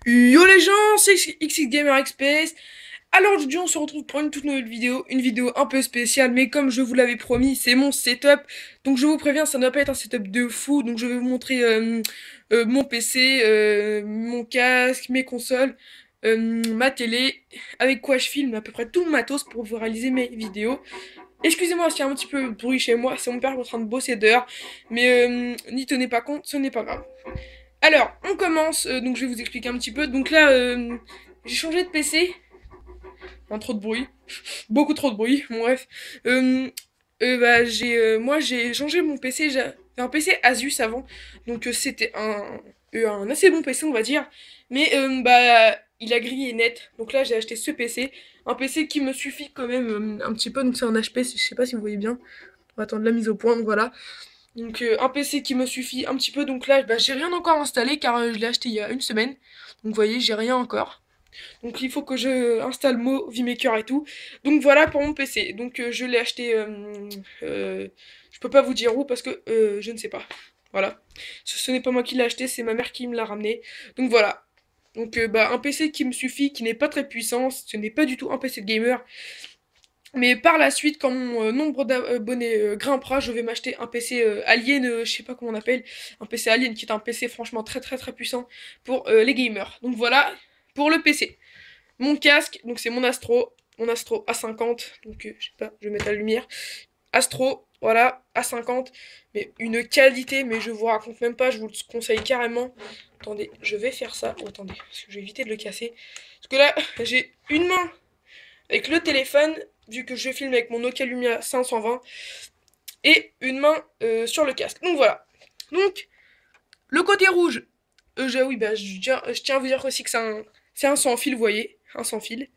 Yo les gens, c'est XX Gamer XPS. Alors aujourd'hui on se retrouve pour une toute nouvelle vidéo, une vidéo un peu spéciale, mais comme je vous l'avais promis, c'est mon setup. Donc je vous préviens, ça ne va pas être un setup de fou. Donc je vais vous montrer mon PC, mon casque, mes consoles, ma télé, avec quoi je filme à peu près tout mon matos pour vous réaliser mes vidéos. Excusez-moi s'il y a un petit peu de bruit chez moi, c'est mon père qui est en train de bosser dehors, mais n'y tenez pas compte, ce n'est pas grave. Alors, on commence, donc je vais vous expliquer un petit peu. Donc là, j'ai changé de PC. Enfin, trop de bruit. Beaucoup trop de bruit, bon, bref. Moi, j'ai changé mon PC. J'avais un PC Asus avant. Donc c'était un assez bon PC, on va dire. Mais il a grillé net. Donc là, j'ai acheté ce PC. Un PC qui me suffit quand même un petit peu. Donc c'est un HP, je sais pas si vous voyez bien. On va attendre la mise au point, donc voilà. Donc un PC qui me suffit un petit peu. Donc là, j'ai rien encore installé car je l'ai acheté il y a une semaine. Donc vous voyez, j'ai rien encore. Donc il faut que je installe Mo, VMaker et tout. Donc voilà pour mon PC. Donc je l'ai acheté. Je peux pas vous dire où parce que je ne sais pas. Voilà. Ce n'est pas moi qui l'ai acheté, c'est ma mère qui me l'a ramené. Donc voilà. Donc un PC qui me suffit, qui n'est pas très puissant. Ce n'est pas du tout un PC de gamer. Mais par la suite, quand mon nombre d'abonnés grimpera, je vais m'acheter un PC Alien, je sais pas comment on appelle, un PC Alien qui est un PC franchement très très très puissant pour les gamers. Donc voilà pour le PC. Mon casque, donc c'est mon Astro A50, donc je sais pas, je vais mettre la lumière. Astro, voilà, A50, mais une qualité, mais je vous raconte même pas, je vous le conseille carrément. Attendez, je vais faire ça. Oh, attendez, parce que je vais éviter de le casser. Parce que là, j'ai une main avec le téléphone, vu que je filme avec mon Nokia Lumia 520, et une main sur le casque. Donc voilà. Donc, le côté rouge, oui, je tiens à vous dire aussi que c'est un sans fil, vous voyez, un sans fil.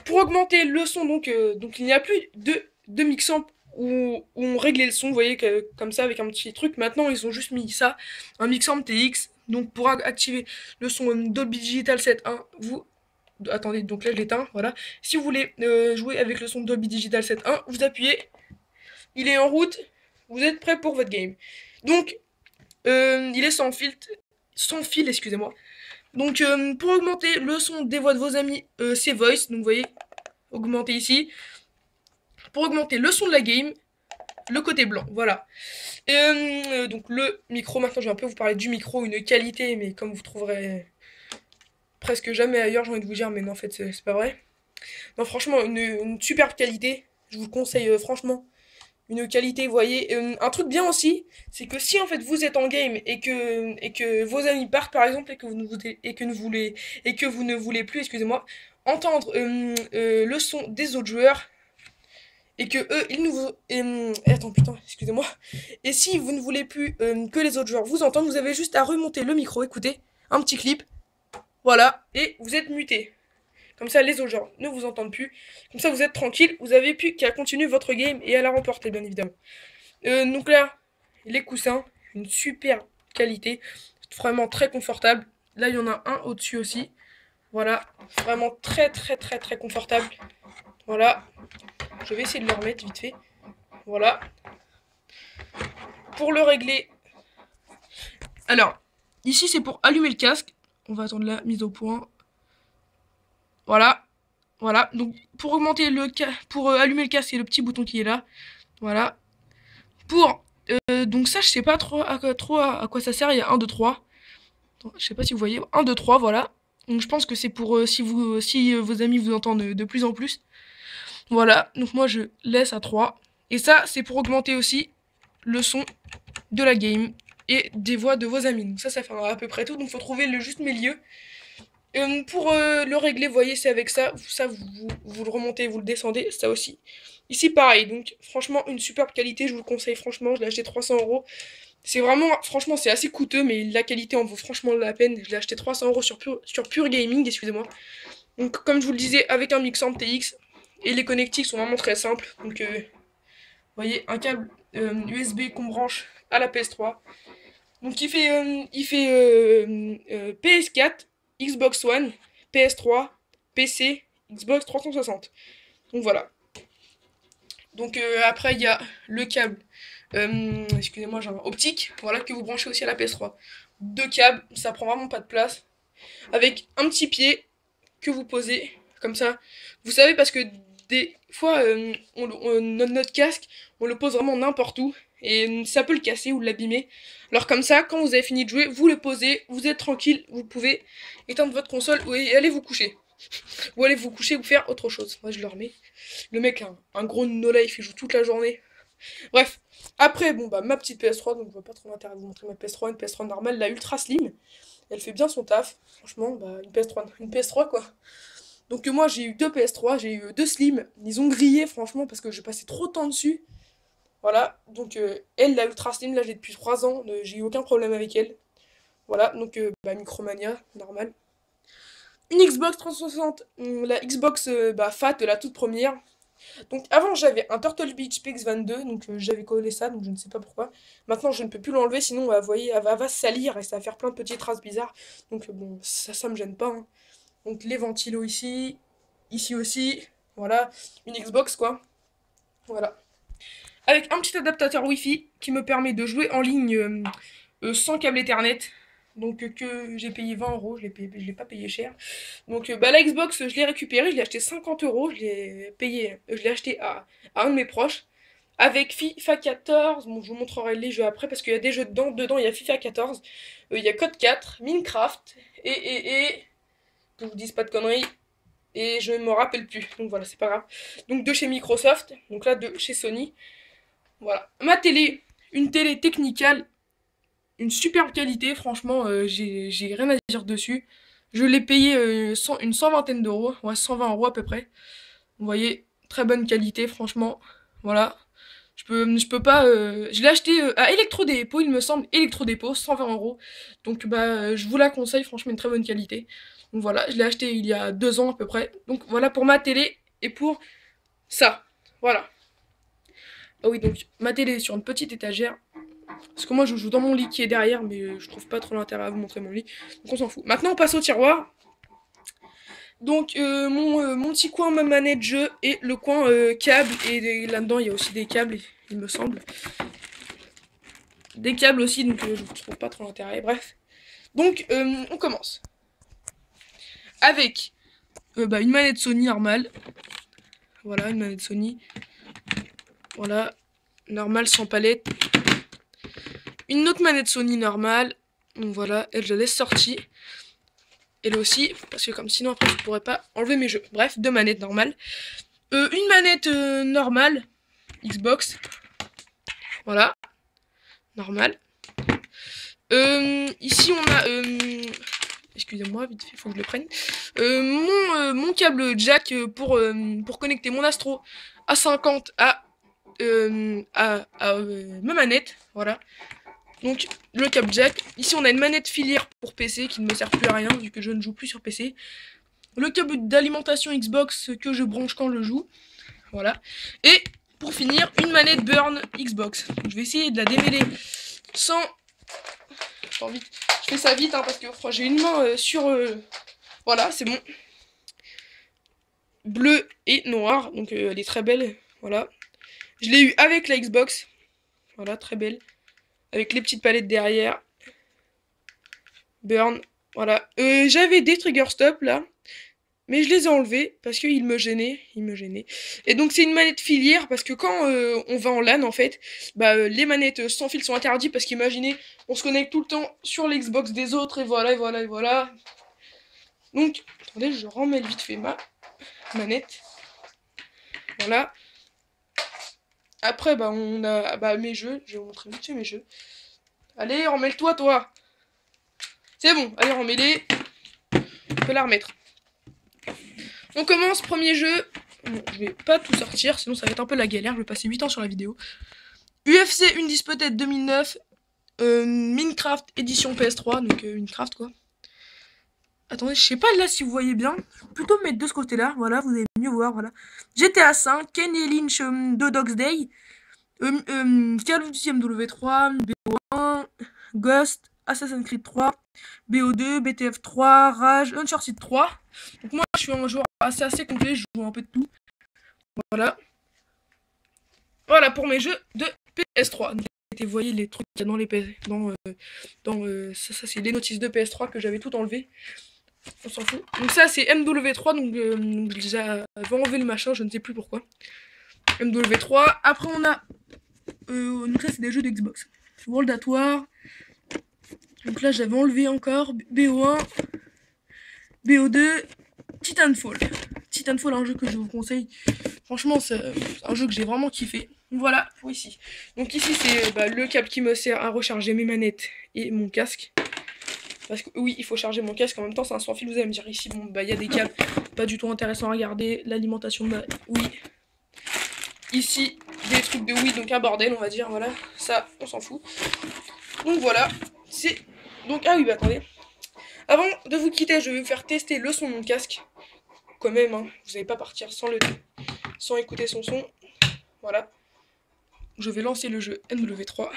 Pour augmenter le son, donc il n'y a plus de mixant où on réglait le son, vous voyez, comme ça, avec un petit truc. Maintenant, ils ont juste mis ça, un mixant TX. Donc pour activer le son Dolby Digital 7.1, vous attendez, donc là je l'éteins, voilà. Si vous voulez jouer avec le son Dolby Digital 7.1, vous appuyez, il est en route, vous êtes prêt pour votre game. Donc, il est sans fil, excusez-moi. Donc, pour augmenter le son des voix de vos amis, c'est Voice, donc vous voyez, augmenter ici. Pour augmenter le son de la game, le côté blanc, voilà. Donc le micro, maintenant je vais un peu vous parler du micro, une qualité, mais comme vous trouverez presque jamais ailleurs, j'ai envie de vous dire, mais non, en fait, c'est pas vrai. Non, franchement, une superbe qualité. Je vous le conseille franchement. Une qualité, vous voyez. Un truc bien aussi, c'est que si en fait vous êtes en game et que vos amis partent par exemple et que vous ne voulez plus, excusez-moi, entendre le son des autres joueurs et que eux ils nous attends putain, excusez-moi. Et si vous ne voulez plus que les autres joueurs vous entendent, vous avez juste à remonter le micro, écoutez, un petit clip, voilà, et vous êtes muté. Comme ça, les autres gens ne vous entendent plus. Comme ça, vous êtes tranquille. Vous avez plus qu'à continuer votre game et à la remporter, bien évidemment. Donc là, les coussins, une super qualité. Vraiment très confortable. Là, il y en a un au-dessus aussi. Voilà. Vraiment très, très, très, très confortable. Voilà. Je vais essayer de le remettre vite fait. Voilà. Pour le régler. Alors, ici, c'est pour allumer le casque. On va attendre la mise au point. Voilà. Voilà, donc pour augmenter pour allumer le casque, c'est le petit bouton qui est là. Voilà. Pour donc ça, je sais pas trop à quoi ça sert. Il y a 1, 2, 3. Attends, je sais pas si vous voyez. 1, 2, 3, voilà. Donc je pense que c'est pour si vos amis vous entendent de plus en plus. Voilà, donc moi je laisse à 3. Et ça, c'est pour augmenter aussi le son de la game et des voix de vos amis. Donc ça fait à peu près tout. Donc il faut trouver le juste milieu. Pour le régler, vous voyez, c'est avec ça. Ça, vous le remontez, vous le descendez. Ça aussi. Ici, pareil. Donc, franchement, une superbe qualité. Je vous le conseille, franchement. Je l'ai acheté 300 €. C'est vraiment, franchement, c'est assez coûteux, mais la qualité en vaut franchement la peine. Je l'ai acheté 300 € sur Pure Gaming, excusez-moi. Donc, comme je vous le disais, avec un mixant TX. Et les connectiques sont vraiment très simples. Donc, vous voyez, un câble USB qu'on branche à la PS3. Donc, il fait PS4. Xbox One, PS3, PC, Xbox 360. Donc voilà. Donc après il y a le câble, excusez-moi, j'ai un optique, voilà, que vous branchez aussi à la PS3. Deux câbles, ça prend vraiment pas de place. avec un petit pied que vous posez comme ça. Vous savez, parce que des fois, notre casque, on le pose vraiment n'importe où et ça peut le casser ou l'abîmer. Alors comme ça, quand vous avez fini de jouer, vous le posez, vous êtes tranquille, vous pouvez éteindre votre console et aller vous coucher. Ou aller vous coucher ou faire autre chose. Moi je le remets. Le mec a un gros no-life, il joue toute la journée. Bref, après, bon bah ma petite PS3, donc je vois pas trop l'intérêt de vous montrer ma PS3, une PS3 normale, la Ultra Slim. Elle fait bien son taf, franchement, bah une PS3 quoi. Donc moi j'ai eu deux PS3, j'ai eu deux Slim, ils ont grillé franchement parce que j'ai passé trop de temps dessus. Voilà, donc elle, la Ultra Slim, là j'ai depuis 3 ans, j'ai eu aucun problème avec elle. Voilà, donc bah Micromania, normal. Une Xbox 360, la Xbox Fat, la toute première. Donc avant j'avais un Turtle Beach PX22, donc j'avais collé ça, donc je ne sais pas pourquoi. Maintenant je ne peux plus l'enlever, sinon vous voyez, elle va salir et ça va faire plein de petites traces bizarres. Donc bon, ça me gêne pas, hein. Donc les ventilos ici, ici aussi, voilà, une Xbox quoi. Voilà. Avec un petit adaptateur Wi-Fi qui me permet de jouer en ligne sans câble Ethernet. Donc que j'ai payé 20 euros, je l'ai pas payé cher. Donc la Xbox, je l'ai récupérée, je l'ai acheté 50 euros, je l'ai payé, je l'ai acheté à un de mes proches. Avec FIFA 14, bon je vous montrerai les jeux après parce qu'il y a des jeux dedans. Dedans il y a FIFA 14, il y a Code 4, Minecraft et que je vous dise pas de conneries. Et je ne me rappelle plus, donc voilà, c'est pas grave. Donc de chez Microsoft, donc là de chez Sony. Voilà. Ma télé, une télé Technical, une superbe qualité, franchement, j'ai rien à dire dessus. Je l'ai payé une cent vingtaine d'euros, ouais, 120 euros à peu près. Vous voyez, très bonne qualité, franchement. Voilà. Je peux pas. Je l'ai acheté à Electrodépôt, il me semble, Electrodépôt, 120 euros. Donc, je vous la conseille, franchement, une très bonne qualité. Donc voilà, je l'ai acheté il y a 2 ans à peu près. Donc voilà pour ma télé et pour ça. Voilà. Ah oui, donc ma télé est sur une petite étagère. Parce que moi je joue dans mon lit qui est derrière, mais je trouve pas trop l'intérêt à vous montrer mon lit. Donc on s'en fout. Maintenant on passe au tiroir. Donc mon petit coin, ma manette jeu et le coin câble. Et là-dedans il y a aussi des câbles, il me semble. Des câbles aussi, donc je trouve pas trop l'intérêt. Bref. Donc on commence. Avec une manette Sony normale. Voilà, une manette Sony. Voilà, normale sans palette. Une autre manette Sony normale. Donc voilà, elle je la laisse sortie. Elle aussi, parce que comme sinon après je pourrais pas enlever mes jeux. Bref, deux manettes normales. Une manette normale, Xbox. Voilà, normale. Ici on a... excusez-moi, vite fait, faut que je le prenne. Mon câble jack pour connecter mon Astro A50 à ma manette. Voilà. Donc le câble jack. Ici on a une manette filière pour PC qui ne me sert plus à rien vu que je ne joue plus sur PC. Le câble d'alimentation Xbox que je branche quand je joue. Voilà. Et pour finir, une manette Burn Xbox. Je vais essayer de la démêler sans... Attends, vite. Je fais ça vite hein, parce que j'ai une main sur... Voilà, c'est bon. Bleu et noir. Donc elle est très belle. Voilà. Je l'ai eu avec la Xbox. Voilà, très belle. Avec les petites palettes derrière. Burn. Voilà. J'avais des trigger stop là. Mais je les ai enlevés parce qu'ils me gênaient. Ils me gênaient. Et donc c'est une manette filière parce que quand on va en LAN en fait, les manettes sans fil sont interdites parce qu'imaginez, on se connecte tout le temps sur l'Xbox des autres et voilà, et voilà, et voilà. Donc, attendez, je remets vite fait ma manette. Voilà. Après, on a mes jeux. Je vais vous montrer vite fait mes jeux. Allez, remets-le-toi, toi. C'est bon, allez, remets-les. On peut la remettre. On commence, premier jeu. Bon, je vais pas tout sortir, sinon ça va être un peu la galère. Je vais passer 8 ans sur la vidéo. UFC Undisputed 2009. Minecraft édition PS3. Donc Minecraft quoi. Attendez, je sais pas là si vous voyez bien. Je vais plutôt me mettre de ce côté-là. Voilà, vous allez mieux voir. Voilà. GTA 5, Kenny Lynch 2 Dogs Day. Call of Duty MW3, BO1, Ghost, Assassin's Creed 3, BO2, BTF 3, Rage, Uncharted 3. Donc moi je suis un joueur assez complet, je joue un peu de tout. Voilà. Voilà pour mes jeux de PS3. vous voyez les trucs qu'il y a dans les PS, ça c'est les notices de PS3 que j'avais tout enlevé. On s'en fout. Donc ça c'est MW3, donc j'avais enlevé le machin, je ne sais plus pourquoi. MW3. Après on a donc là c'est des jeux d'Xbox. World at War. Donc là j'avais enlevé encore BO1, BO2, Titanfall. Titanfall, un jeu que je vous conseille. Franchement c'est un jeu que j'ai vraiment kiffé. Voilà pour ici. Donc ici c'est le câble qui me sert à recharger mes manettes et mon casque. Parce que oui, il faut charger mon casque en même temps, c'est un sans fil. Vous allez me dire ici, bon bah il y a des câbles pas du tout intéressants à regarder. L'alimentation de oui. Ici, des trucs de oui, donc un bordel on va dire, voilà. Ça, on s'en fout. Donc voilà, c'est... Donc, ah oui, bah attendez. Avant de vous quitter, je vais vous faire tester le son de mon casque. Quand même, hein, vous n'allez pas partir sans écouter son son. Voilà. Je vais lancer le jeu MW3.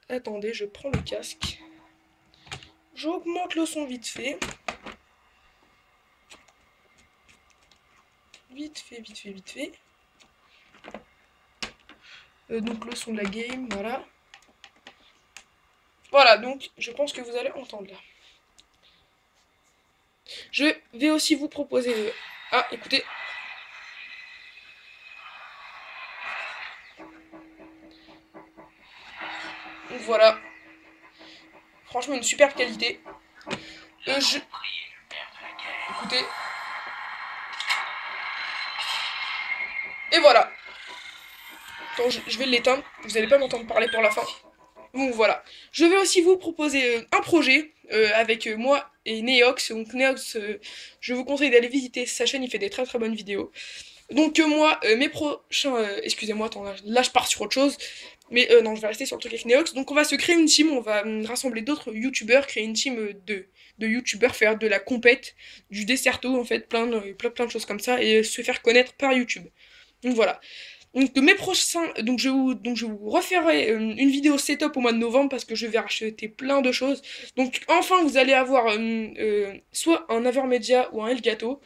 Attendez, je prends le casque. J'augmente le son vite fait. Vite fait. Donc le son de la game, voilà. Voilà, donc je pense que vous allez entendre là. Je vais aussi vous proposer... Ah, écoutez. Donc voilà. Franchement, une superbe qualité. Écoutez. Et voilà. Attends, je vais l'éteindre. Vous n'allez pas m'entendre parler pour la fin. Donc voilà. Je vais aussi vous proposer un projet avec moi et Neox. Donc Neox, je vous conseille d'aller visiter sa chaîne. Il fait des très bonnes vidéos. Donc moi, mes prochains... excusez-moi, attends, là je pars sur autre chose. Mais non, je vais rester sur le truc avec Neox. Donc on va se créer une team, on va rassembler d'autres youtubeurs, créer une team de youtubeurs, faire de la compète, du desserto en fait, plein de choses comme ça, et se faire connaître par YouTube. Donc voilà. Donc mes prochains, donc je vous referai une vidéo setup au mois de novembre parce que je vais racheter plein de choses. Donc enfin vous allez avoir soit un Avermedia ou un Elgato.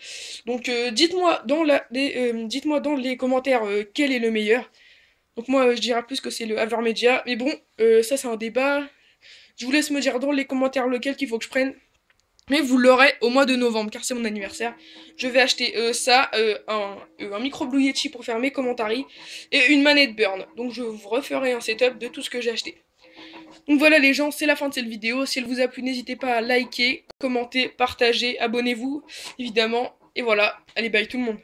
Donc dites-moi dans les commentaires quel est le meilleur. Donc moi je dirais plus que c'est le Avermedia, mais bon ça c'est un débat. Je vous laisse me dire dans les commentaires lequel qu'il faut que je prenne. Mais vous l'aurez au mois de novembre, car c'est mon anniversaire. Je vais acheter un micro Blue Yeti pour faire mes commentaires et une manette Burn. Donc je vous referai un setup de tout ce que j'ai acheté. Donc voilà les gens, c'est la fin de cette vidéo. Si elle vous a plu, n'hésitez pas à liker, commenter, partager, abonnez-vous, évidemment. Et voilà, allez bye tout le monde.